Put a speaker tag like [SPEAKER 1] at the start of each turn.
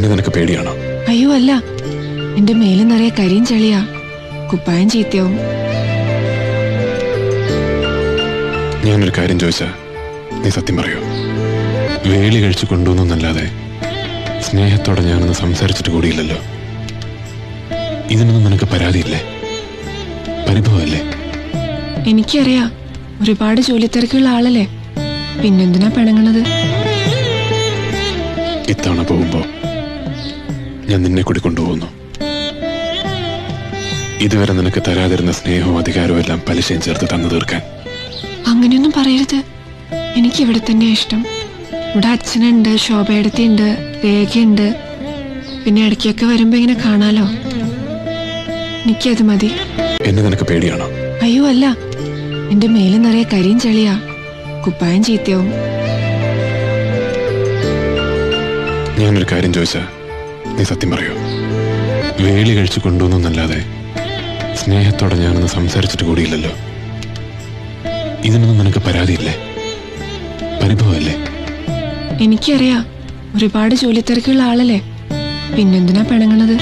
[SPEAKER 1] എന്നെ നിനക്ക് പേടിയാണോ?
[SPEAKER 2] അയ്യോ അല്ല, എന്റെ മേല് നിറയെ കരിയും ചെളിയാ, കുപ്പായം ചീത്തയാവും.
[SPEAKER 1] ഞാനൊരു കാര്യം ചോദിച്ചാ നീ സത്യം പറയോ? വേലി കഴിച്ചു കൊണ്ടുവന്നല്ലാതെ സ്നേഹത്തോടെ ഞാനൊന്ന് സംസാരിച്ചിട്ട് കൂടിയില്ലല്ലോ. ഇതിനൊന്നും നിനക്ക് പരാതിയില്ലേ? പരിഭവല്ലേ?
[SPEAKER 2] എനിക്കറിയാം, ഒരുപാട് ജോലി തിരക്കുള്ള ആളല്ലേ, പിന്നെന്തിനാ പിണങ്ങണത്?
[SPEAKER 1] ഇത്തവണ പോകുമ്പോ ഞാൻ നിന്നെ കൂടി കൊണ്ടുപോകുന്നു. ഇതുവരെ നിനക്ക് തരാതിരുന്ന സ്നേഹവും അധികാരവും എല്ലാം പലിശയും ചേർത്ത് തന്നു തീർക്കാൻ.
[SPEAKER 2] അങ്ങനെയൊന്നും പറയരുത്. എനിക്ക് ഇവിടെ തന്നെയാ ഇഷ്ടം. ഇവിടെ അച്ഛനുണ്ട്, ശോഭയടത്തിയുണ്ട്, രേഖയുണ്ട്. പിന്നെ ഇടയ്ക്കൊക്കെ വരുമ്പോ ഇങ്ങനെ കാണാലോ. എനിക്കത് മതി.
[SPEAKER 1] എന്നെ നിനക്ക് പേടിയാണോ?
[SPEAKER 2] അയ്യോ അല്ല, എന്റെ മേല് നിറയെ കരിയും ചെളിയാ, കുപ്പായം ചീത്തയാവും.
[SPEAKER 1] ഞാനൊരു കാര്യം ചോദിച്ചാ നീ സത്യം പറയോ? വേലി കഴിച്ചു കൊണ്ടുവന്നല്ലാതെ സ്നേഹത്തോടെ ഞാനൊന്ന് സംസാരിച്ചിട്ട് കൂടിയില്ലല്ലോ. ഇതിനൊന്നും നിനക്ക് പരാതിയില്ലേ? പരിഭവല്ലേ?
[SPEAKER 2] എനിക്കറിയാം, ഒരുപാട് ജോലി തിരക്കുള്ള ആളല്ലേ, പിന്നെന്തിനാ പിണങ്ങണത്?